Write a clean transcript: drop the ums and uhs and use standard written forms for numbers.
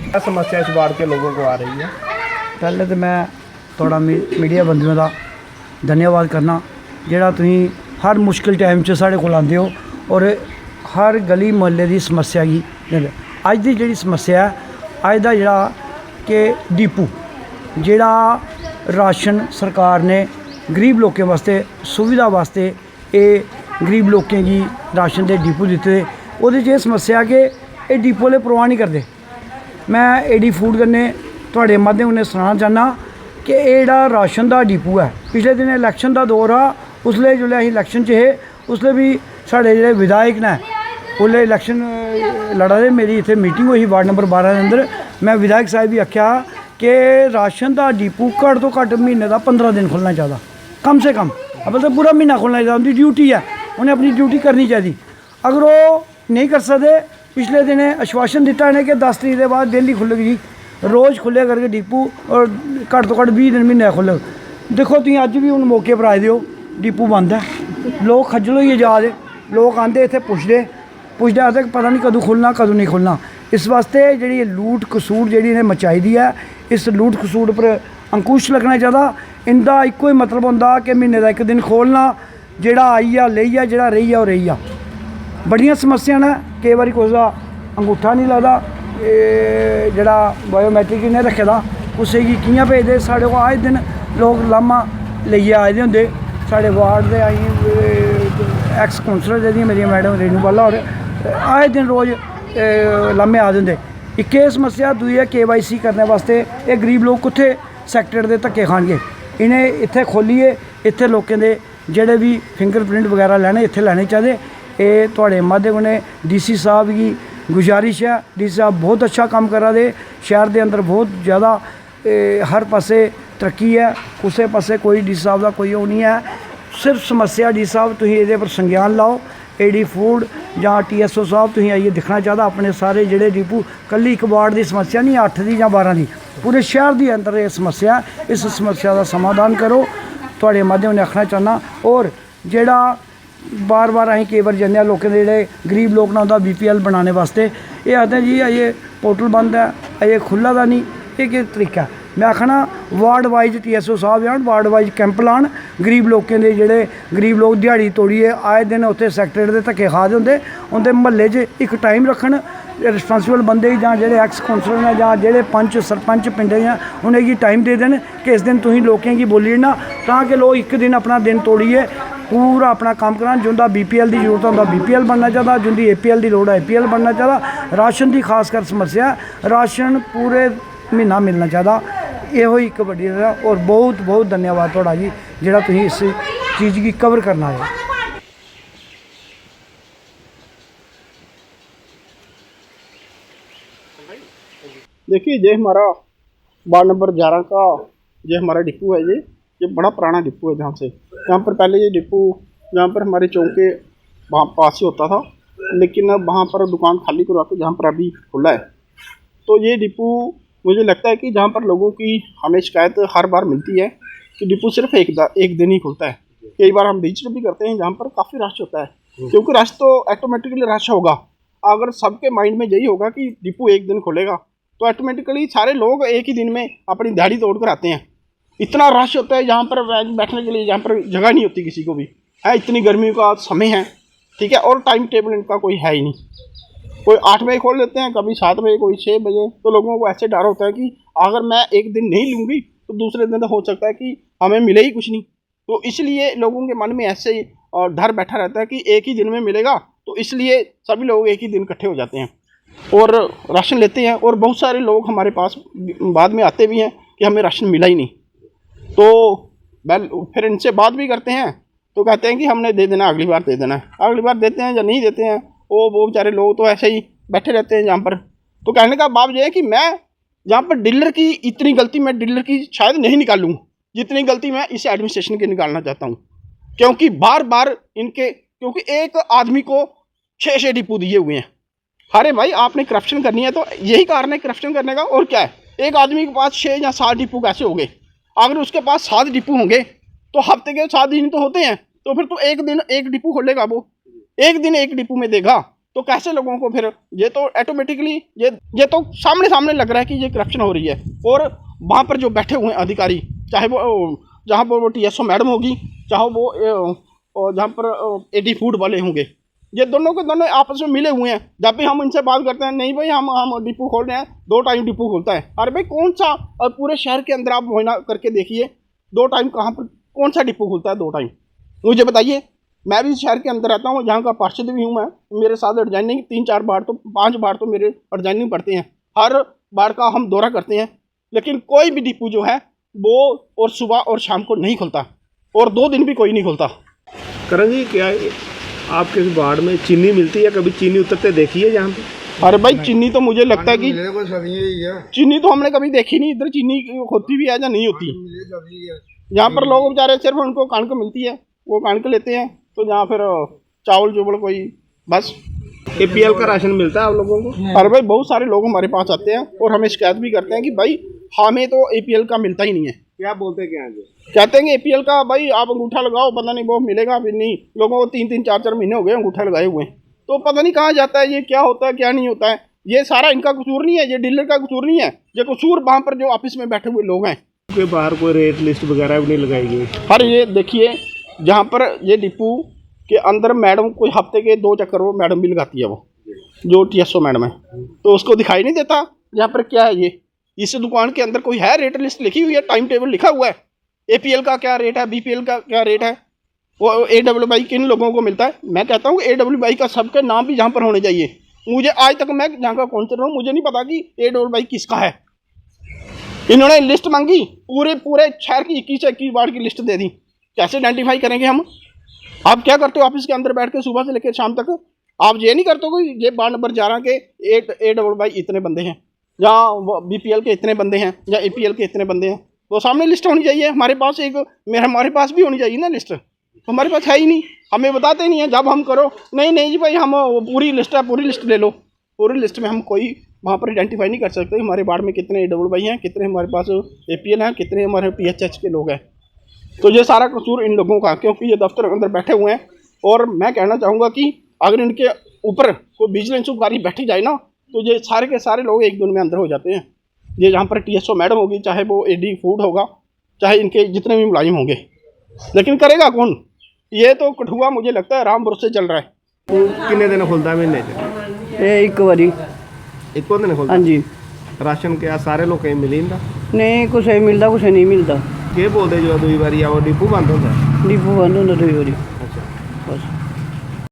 क्या समस्या इस वार्ड के लोगों को आ रही है? पहले तो मैं थोड़ा मीडिया बंदियों का धन्यवाद करना जेड़ा तुसीं हर मुश्किल टाइम च साढ़े कोल आंदे हो और हर गली मोहल्ले की समस्या की अज की जी समस्या है अज का जड़ा कि डिपू जेड़ा राशन सरकार ने गरीब लोगों वास्ते सुविधा वास्ते ये गरीब लोगों की राशन के डिपू दिते वो समस्या कि ये डिपू वाले परवाह नहीं करते। मैं एडी फूड कन्नै थोड़े माध्यम ने सुनाना चाहना कि एड़ा राशन का डिपू है पिछले दिन इलैक्शन का दौर आ उसले जो असीं इलैक्शन च हे उसले भी साढ़े जो विधायक ने उसले इलैक्शन लड़ा दे मेरी इत्थे मीटिंग हुई वार्ड नंबर 12 के अंदर मैं विधायक साहब भी आख्या कि राशन का डिपू घट तो घट महीने का 15 दिन खुलना चाहिए कम से कम अब तो पूरा महीना खुलना चाहिए उनकी ड्यूटी है उन्हें अपनी ड्यूटी करनी चाहिए अगर वो नहीं कर सकते पिछले दिन आश्वासन दिता इन्हें कि 10 तरीक के बाद डेली खुलेगी रोज़ खुले करके डिपू और घट तो घट 20 दिन महीने खुले देखो तुम अज भी हूँ मौके पर आए हो डिपू बंद है लोग खज्जल होइए जा रहे लोग आते इतने पुछते आते पता नहीं कदों खुलना कदों नहीं खुलना इस वास्ते जी लूट खसूट जी इन्हें मचाई दी है इस लूट खसूट पर अंकुश लगना चाहिए इनका एको ही मतलब होंदा कि महीने का एक दिन खोलना जेड़ा आई आ लेई आ जेड़ा रही आ रही आ बड़ियां समस्या ने कई बार कुछ का अंगूठा नहीं लगता जड़ा बायोमैट्रिक इन्हें रखे दा कुसै की कियां भेजदे साढ़े को आए दिन लोग लामा लेइयै आए दे होंदे साढ़े वार्ड दे एक्स काउंसलर जेह्ड़ियां मेरियां मैडम रेणू बाला होर आए दिन रोज़ लामे आ होंदे इक समस्या दूई है KYC करने वास्ते ये गरीब लोग कुत्थे सैक्टर दे धक्के खानगे इन्हें इत्थे खोलिए इत्थे लोकें दे जेह्ड़े भी फिंगरप्रिंट वगैरह लैने इत्थे लैने चाहिए ये थोड़े माध्यम ने DC साहब की गुजारिश है DC साहब बहुत अच्छा काम करा दे शहर के अंदर बहुत ज़्यादा हर पासे तरक्की है कुछ पासे कोई DC साहब का कोई वो नहीं है सिर्फ समस्या DC साहब तुम ये पर संज्ञान लाओ AD फूड या TSO साहब तुम आइए दिखना चाहता अपने सारे जेडे डिपू कली एक वार्ड की समस्या नहीं 8 की या 12 की पूरे शहर के अंदर ये समस्या इस समस्या का समाधान करो थोड़े माध्यम ने आखना चाहना और जेड़ा बार बार अं कई बार जाने लोगों के जोड़े गरीब लोग ना उनका BPL बनाने वास्ते ये आते हैं जी अजे पोर्टल बंद है अजे खुला दा नहीं ये कि तरीका है मैं आखना वार्ड वाइज TSO साहब आन वार्ड वाइज कैंप लान गरीब लोगों के जोड़े गरीब लोग दिहाड़ी तोड़िए आए दिन उत्थे सैक्टर के धक्के खा दे होंगे उनके महल्ले एक टाइम रखन रिस्पांसिबल बंदे जां जेह्ड़े एक्स काउंसलर ने जां जेह्ड़े पंच सरपंच पिंडे जां उनेंगी टाइम दे देन कि इस दिन तुसीं लोकें गी बोली ना ताकि लोग एक दिन अपना दिन तोड़िए पूरा अपना काम करान जिंदा BPL की जरूरत होंदा BPL बनना चाहिए जिंदी APL की लोड़ है APL बनना चाहिए राशन की खासकर समस्या राशन पूरे महीना मिलना चाहिए यो एक बड़ी और बहुत बहुत धन्यवाद थोड़ा जी जेड़ा तुसीं इस चीज़ की कवर करना है। देखिए ये हमारा वार्ड नंबर 11 का ये हमारा डिपू है ये बड़ा पुराना डिपू है जहाँ से यहाँ पर पहले ये डिपू यहाँ पर हमारे चौक के वहाँ पास ही होता था लेकिन अब वहाँ पर दुकान खाली करवा के जहाँ पर अभी खुला है, तो ये डिपो मुझे लगता है कि जहाँ पर लोगों की हमें शिकायत हर बार मिलती है कि डिपो सिर्फ एक दिन ही खुलता है। कई बार हम विजिट भी करते हैं जहाँ पर काफ़ी रश होता है, क्योंकि रश तो ऑटोमेटिकली रश होगा। अगर सबके माइंड में यही होगा कि डिपो एक दिन खुलेगा तो ऑटोमेटिकली सारे लोग एक ही दिन में अपनी दिहाड़ी तोड़ कर आते हैं। इतना रश होता है जहाँ पर बैठने के लिए, जहाँ पर जगह नहीं होती किसी को भी है। इतनी गर्मी का समय है, ठीक है, और टाइम टेबल इनका कोई है ही नहीं। कोई 8 बजे खोल देते हैं, कभी 7 बजे, कोई 6 बजे। तो लोगों को ऐसे डर होता है कि अगर मैं एक दिन नहीं लूँगी तो दूसरे दिन तो हो सकता है कि हमें मिले ही कुछ नहीं। तो इसलिए लोगों के मन में ऐसे ही डर बैठा रहता है कि एक ही दिन में मिलेगा, तो इसलिए सभी लोग एक ही दिन इकट्ठे हो जाते हैं और राशन लेते हैं। और बहुत सारे लोग हमारे पास बाद में आते भी हैं कि हमें राशन मिला ही नहीं, तो फिर इनसे बात भी करते हैं तो कहते हैं कि हमने दे देना, अगली बार दे देना है। अगली बार देते हैं या नहीं देते हैं, वो बेचारे लोग तो ऐसे ही बैठे रहते हैं यहाँ पर। तो कहने का बात यह है कि मैं यहाँ पर डीलर की इतनी गलती, मैं डीलर की शायद नहीं निकालूँ जितनी गलती मैं इस एडमिनिस्ट्रेशन की निकालना चाहता हूँ। क्योंकि बार बार क्योंकि एक आदमी को 6 डिपो दिए हुए हैं। अरे भाई, आपने करप्शन करनी है तो यही कारण है करप्शन करने का, और क्या है। एक आदमी के पास 6 या 7 डिपो कैसे हो गए? अगर उसके पास 7 डिपो होंगे तो हफ्ते के 7 दिन तो होते हैं, तो फिर तो एक दिन एक डिपो खोलेगा, वो एक दिन एक डिपो में देगा, तो कैसे लोगों को फिर ये तो ऑटोमेटिकली ये तो सामने लग रहा है कि ये करप्शन हो रही है। और वहाँ पर जो बैठे हुए हैं अधिकारी, चाहे वो जहाँ पर वो TSO मैडम होगी, चाहे वो जहाँ पर AD फूड वाले होंगे, ये दोनों के दोनों आपस में मिले हुए हैं। जब भी हम इनसे बात करते हैं, नहीं भाई हम डिपो खोल रहे हैं, 2 टाइम डिपो खोलता है। अरे भाई, कौन सा पूरे शहर के अंदर आप मुआयना करके देखिए 2 टाइम कहाँ पर, कौन सा डिपो खुलता है 2 टाइम, मुझे बताइए। मैं भी शहर के अंदर रहता हूँ, जहाँ का पार्षद भी हूँ मैं। मेरे साथ डिजाइनिंग 3-4 बार तो 5 बार तो मेरे डिजाइनिंग पड़ते हैं, हर बार का हम दौरा करते हैं। लेकिन कोई भी डिपो जो है वो और सुबह और शाम को नहीं खुलता, और 2 दिन भी कोई नहीं खुलता। करण जी, क्या आपके इस वार्ड में चीनी मिलती है? कभी चीनी उतरते देखी है यहाँ पे? अरे भाई, चीनी तो मुझे लगता है कि चीनी तो हमने कभी देखी नहीं। इधर चीनी होती भी है या नहीं होती। यहाँ पर लोग बेचारे सिर्फ उनको कणक मिलती है, वो कणक लेते हैं, तो जहाँ फिर चावल चुवल कोई बस। APL का राशन मिलता है आप लोगों को? अरे भाई, बहुत सारे लोग हमारे पास आते हैं और हमें शिकायत भी करते हैं कि भाई हमें तो APL का मिलता ही नहीं है। क्या बोलते हैं? क्या कहते हैं कि APL का भाई आप अंगूठा लगाओ, पता नहीं वो मिलेगा फिर नहीं। लोगों को 3-3, 4-4 महीने हो गए अंगूठा लगाए हुए, तो पता नहीं कहाँ जाता है, ये क्या होता है क्या नहीं होता है। ये सारा इनका कसूर नहीं है, ये डीलर का कसूर नहीं है, ये कसूर वहाँ पर जो ऑफिस में बैठे हुए लोग हैं। के बाहर कोई रेट लिस्ट वगैरह भी नहीं लगाई गई? हर ये देखिए, जहाँ पर ये डिपो के अंदर मैडम कोई हफ्ते के 2 चक्कर वो मैडम भी लगाती है, वो जो TSO मैडम है, तो उसको दिखाई नहीं देता यहाँ पर क्या है। ये इस दुकान के अंदर कोई है रेट लिस्ट लिखी हुई है, टाइम टेबल लिखा हुआ है, APL का क्या रेट है, BPL का क्या रेट है, वो AWY किन लोगों को मिलता है। मैं कहता हूँ AWY का सबके नाम भी यहाँ पर होने चाहिए। मुझे आज तक, मैं जहाँ का काउंसलर हूँ, मुझे नहीं पता कि AWY किसका है। इन्होंने लिस्ट मांगी, पूरे शहर की 21 से 21 वार्ड की लिस्ट दे दी, कैसे आइडेंटिफाई करेंगे हम? आप क्या करते हो ऑफिस के अंदर बैठ के सुबह से लेकर शाम तक? आप ये नहीं करते हो कि ये वार्ड नंबर 11 के AWY इतने बंदे हैं, या BPL के इतने बंदे हैं, या APL के इतने बंदे हैं, तो सामने लिस्ट होनी चाहिए। हमारे पास हमारे पास भी होनी चाहिए ना लिस्ट, तो हमारे पास है ही नहीं, हमें बताते नहीं है। जब हम करो, नहीं जी भाई, हम पूरी लिस्ट है, पूरी लिस्ट ले लो। पूरी लिस्ट में हम कोई वहाँ पर आइडेंटिफाई नहीं कर सकते हमारे वार्ड में कितने AWY हैं, कितने हमारे पास APL हैं, कितने हमारे PHH के लोग हैं। तो ये सारा कसूर इन लोगों का, क्योंकि ये दफ्तर के अंदर बैठे हुए हैं। और मैं कहना चाहूँगा कि अगर इनके ऊपर कोई विजिलेंस अधिकारी बैठी जाए ना, तो ये सारे के सारे लोग एक दिन में अंदर हो जाते हैं। ये जहाँ पर TSO मैडम होगी, चाहे वो AD फूड होगा, चाहे इनके जितने भी मुलाजिम होंगे, लेकिन करेगा कौन? ये तो कठुआ मुझे लगता है राम भरोसे चल रहा है। कितने दिन खुलता है महीने? ये एक बारी एक दिन खुलता? हाँ जी। राशन क्या सारे लोग कहीं मिली नहीं, कुछ मिलता, कुछ नहीं मिलता। के बोलते जो 2 बारी आओ डिपो बंद होता है? डिपो बंद होता 2 बारी।